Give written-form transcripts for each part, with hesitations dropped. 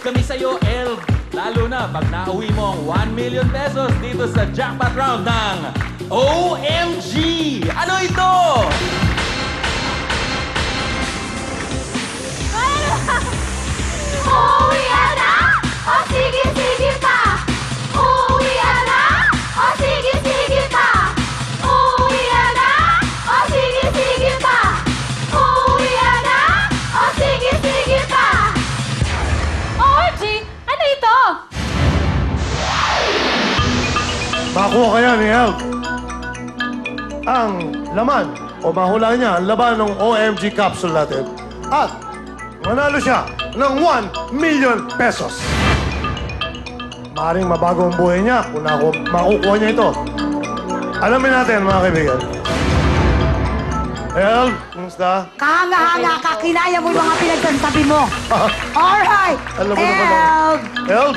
kami sa'yo, Elb. Lalo na pag nauwi mo ang 1 million pesos dito sa jackpot round ng OMG! Ano ito? Uuwi na? O sige, sige pa! Uuwi na? O sige, sige pa! Uuwi na? O sige, sige pa! Uuwi na? O sige, sige pa! OMG! Ano ito? Makuha kaya ni Help ang laman o mahula niya ang laman ng OMG capsule natin at manalo siya ng 1 million pesos. Maring mabago ang buhay niya kung makukuha niya ito. Alamin natin, mga kaibigan. Help, kumusta? Kahanga-hanga ka, kinaya mo yung mga pinagsasabi mo. Alright, Alam mo naman Elb. Help,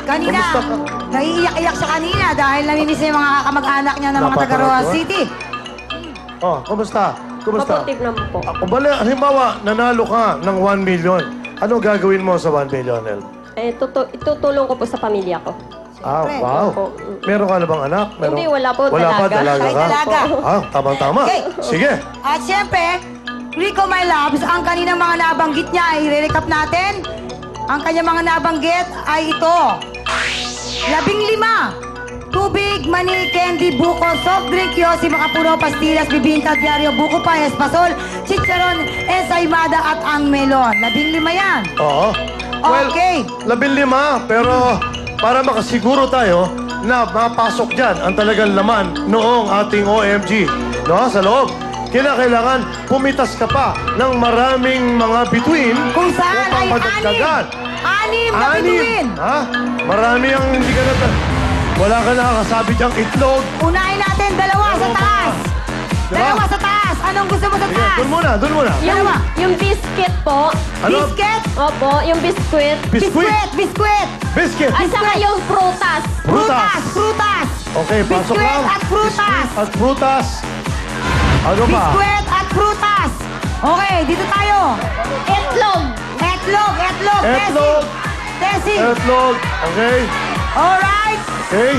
Kanina, kumusta ka? naiiyak-iyak siya kanina dahil namimiss niya yung mga kamag-anak niya ng mga Napapanood taga-Roa ko? City. Oh, kumusta? Kumusta? Maputik naman po. Kung bali, halimbawa, nanalo ka ng 1 million. Ano gagawin mo sa 1 million, Help? Itutulong ko po sa pamilya ko. Ah, Siyempre. wow. Opo. Meron ka na bang anak? Hindi, wala po. Wala pa, Dalaga. dalaga Ay, ka? dalaga. Ah, tamang-tama. Okay. Sige. At siyempre, Rico My Loves, ang kaninang mga nabanggit niya, i-recap natin. Ang kanyang mga nabanggit ay ito. 15. Tubig, mani, candy, buko, soft drink, yosi, makapuno, pastillas, bibingka, diaryo, buko pa, espasol, chicharon, ensaymada at ang melon. 15 yan. Oo. Okay. 15, pero para makasiguro tayo na mapasok dyan ang talagang laman noong ating OMG, no, sa loob. Kailangan pumitas ka pa ng maraming mga bituin Kung saan upang ay madagdagan. 6 na bituin. Ha? Marami ang hindi ka na... Wala ka nakakasabi diyang itlog. Unahin natin, dalawa sa taas. Diba? Dalawa sa taas. Anong gusto mo sa Sige, taas? doon muna, doon muna. Dalawa. Yung biscuit po. Ano? Biscuit. Opo, yung biscuit. Biskuit. Biscuit. Biscuit. At saka yung prutas. Prutas. Prutas. Okay, pasok Biskuit lang. at prutas. Biskuit at prutas. Ano ba? Biskuit at prutas. Okay, dito tayo. Itlog. Etlog. Etlog. Tessie. Etlog. Okay. Alright. Okay.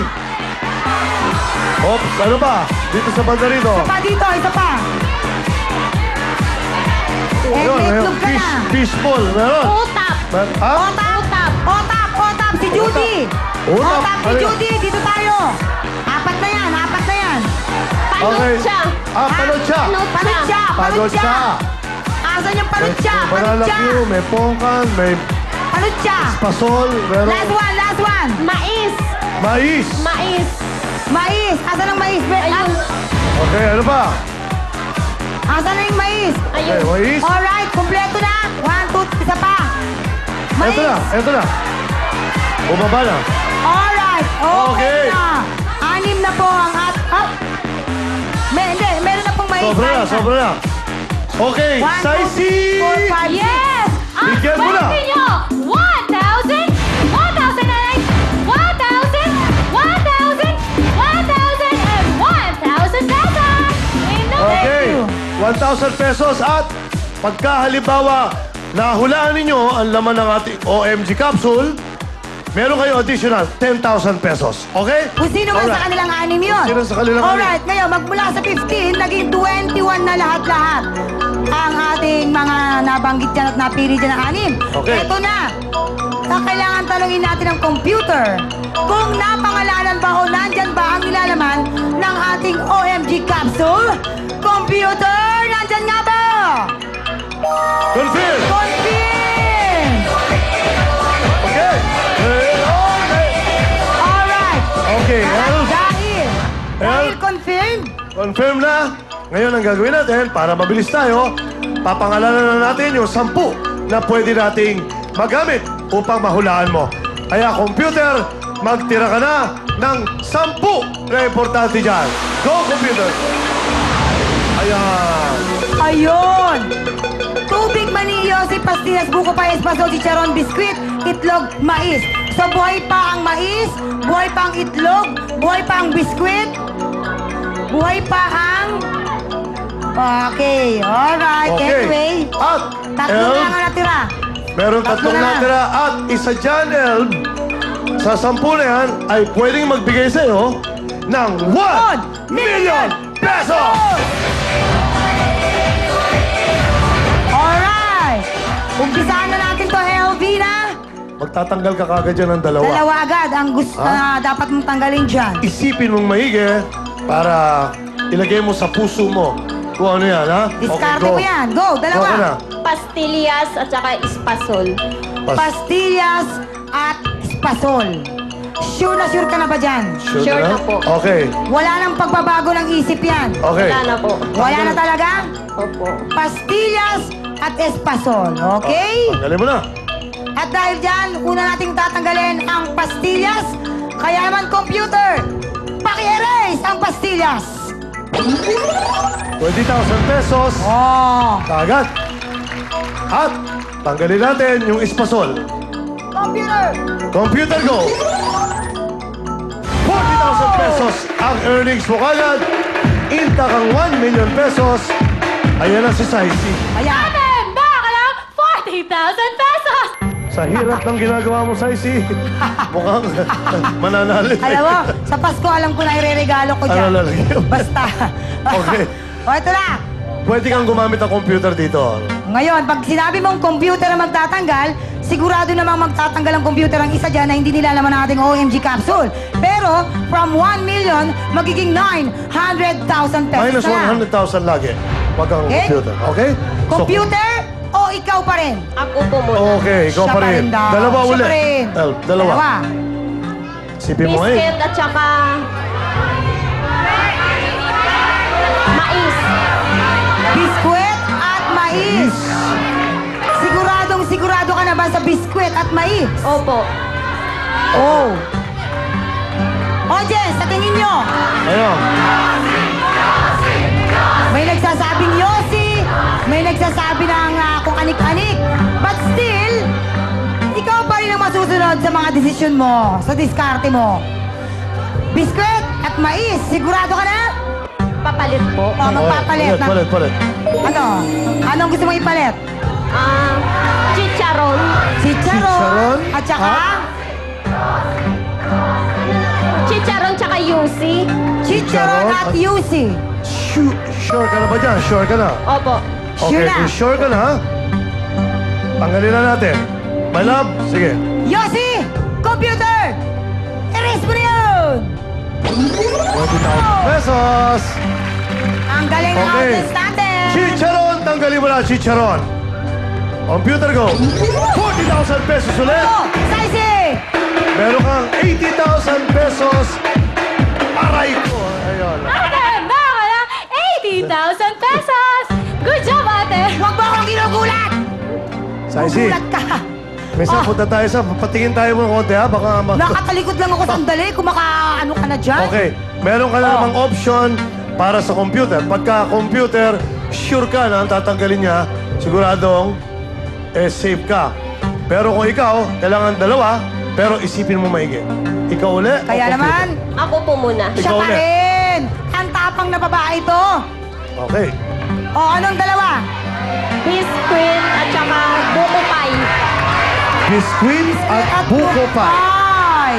Oops, ano ba? Dito sa banda rito. Isa pa dito, isa pa. Ayun, Etlog ka fish, na. fishball. Meron. Utap. Ha? Otap. Otap. Si Judy. Otap. Otap si Ano yan? Judy. Dito tayo. Apat na yan. Okay. Panutsa. Panutsa. Panutsa. Panutsa. Asan yung panutsa? Malalaki, may pongkan, may Panutsa. pasol, meron. Last one. Mais. Mais. Mais. Mais. Asan ang mais? Ayun. Okay, ano ba? Asan na yung mais? Okay, Ayun. mais. Alright, kumpleto na. 1, 2, isa pa. Mais. Ito na. Bumaba na. Alright. Okay Okay. na. 6 na po ang meron na pong mais. Sobra na. Okay, 1, 2, Saisi! 3, 4, 5, 6. Yes! Bigyan mo na. Pwede nyo! 1,000! 1,000! 1,000! And 1,000 pesos! Okay, 1,000 pesos at pagka halimbawa nahulaan ninyo ang laman ng ating OMG capsule, meron kayo additional 10,000 pesos. Okay? Kung sino man sa Alright. kanilang 6 yun. Kung sino sa kanilang Alright, ngayon, magmula sa 15, naging 21 na lahat-lahat ang ating mga nabanggit dyan at napili dyan ng 6. Okay. Ito na. Kailangan tanungin natin ang computer kung napangalanan ba o nandyan ba ang nilalaman ng ating OMG capsule. Computer, nandyan nga ba? Confirm! Confirm! Okay. Okay. Alright. Okay, Elf. Dahil confirm, Confirm na. Ngayon ang gagawin natin, para mabilis tayo, papangalanan na natin yung 10 na pwede nating magamit upang mahulaan mo. Kaya computer, magtira ka na ng 10 na importante dyan. Go, computer! Ayan. ayun! Tubig, manilyo, si pastillas, buko pa, espasol, chicharon, biskwit, itlog, mais. So, buhay pa ang mais, buhay pa ang itlog, buhay pa ang biskwit, buhay pa ang... Okay, alright. Okay. Anyway, At, tatlo Elf, na nga natira. Meron tatlong na. natira at isa dyan, Elb, sa 10 na yan ay pwedeng magbigay sa'yo ng 1 million pesos! Alright! Umpisahan na natin to, LV na. Magtatanggal ka kagad dyan ng dalawa. Dalawa agad ang gusto na dapat mong tanggalin dyan. Isipin mong maigi para ilagay mo sa puso mo kung ano yan, ha? Diskarte go. mo yan. Go, Go dalawa. ka na. Pastillas at saka espasol. Pastillas at espasol. Sure ka na ba dyan? Sure, Sure ka na po. Okay. Wala nang pagbabago ng isip yan. Okay. Wala na po. Wala na talaga? Opo. Pastillas at espasol. Okay? Tanggalin mo na. At dahil dyan, una nating tatanggalin ang pastillas. Kaya naman, computer, paki-erase ang pastillas. 20,000 pesos. Oh. Kagad. At tanggalin natin yung espasol. Computer! Computer go! 40,000 pesos ang earnings mo kagad. Inta kang 1 million pesos. Ayan na si Saisi. Ayan. Amen! Baka ka lang 40,000 pesos! Sa hirap ng ginagawa mo, Saisi, mukhang mananalit. Alam mo, sa Pasko, alam ko na ireregalo ko dyan. Ano lalagyan? Basta. Okay. O, ito na. Pwede kang gumamit ng computer dito. Ngayon, pag sinabi mong computer ang magtatanggal, sigurado namang magtatanggal ang computer ang isa dyan na hindi nilalaman ng ating OMG capsule. Pero, from 1 million, magiging 900,000 pesos Minus na lang. 100,000 lagi. Pag ang Okay? computer. Okay? Computer o ikaw pa rin? Ako po muna. Okay, ikaw Siya pa rin. daw. Dalawa Siya uli. pa rin. Dalawa. Sipin mo eh. Biscuit at saka mais. Biskwit at mais. Sigurado ka na ba sa biskwit at mais? Opo. Oh. Audience, sa tingin nyo, Ayun. may nagsasabing Yossi, may nagsasabi ng kung anik-anik. But still, ikaw pa rin ang masusunod sa mga desisyon mo, sa diskarte mo. Biskwit at mais, sigurado ka na? Papalit po. O, magpapalit na. Palit. Ano? Anong gusto mong ipalit? Chicharon. Chicharon? At saka, Chicharon tsaka yusi. chicharon at yusi. Sure ka na ba dyan? Sure ka na? Opo. Sure Okay, na. kung sure ka na, tanggalin na natin. My love, sige. Yossi! Computer! Erase mo na yun! 20,000 pesos. Ang galing ng Okay. audience natin! Chicharon, tanggalin mo na, chicharon. Computer go. 40,000 pesos ulit. Oh, Saisi! Meron kang 80,000 pesos. Aray ko. Ayun. Amen! Baka ka lang 80,000 pesos! Good job, ate! Huwag mo akong ginugulat! Saisi, Gugulat ka! minsan Oh. punta tayo sa, patingin tayo mo ng konti ha, baka Nakatalikod lang ako sandali kung makaano ka na dyan. Okay, meron ka na namang option para sa computer. Pagka computer, sure ka na ang tatanggalin niya, siguradong safe ka. Pero kung ikaw, kailangan dalawa, pero isipin mo maigi. Ikaw uli o Kaya computer? naman, Ako po muna. siya Ikaw pa ulit. rin! Ang tapang na babae ito! Okay. O, anong dalawa? Biscuit at saka buko pie. Biscuit at buko pa. Ay!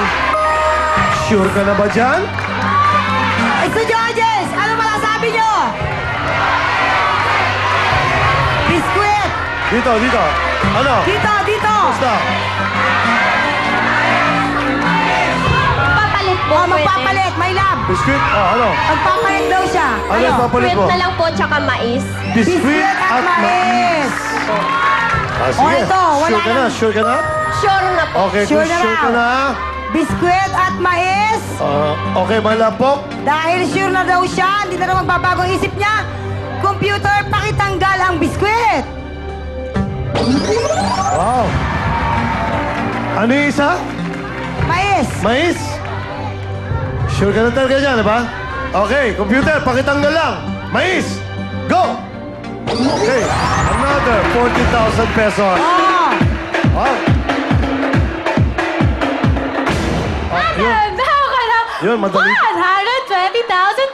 Sure ka na ba dyan? So, judges, ano masasabi nyo? Biskwit! Dito. Ano? Dito! Basta. Papalit po. O, pwede. magpapalit, my love! Biscuit? Ano? Magpapalit daw siya. Ano yung papalit Biscuit mo? na lang po tsaka mais. Biscuit at mais. Ah, sige. ito, wala Sure ka na? nang- Sure ka na? Sure na po. Okay, Sure kung na sure raw. ka na, Biskwit at mais. okay, malapok. Dahil sure na daw siya, hindi na raw magbabago ang isip niya. Computer, pakitanggal ang biskwit. Wow. Ano yung isa? Mais. Mais? Sure ka na talaga dyan, di ba? Okay, computer, pakitanggal lang. Mais! Go! Okay, another 40,000 pesos. Oh, Wow. Yun. Amen! Baka ka lang Yun, madali. 120,000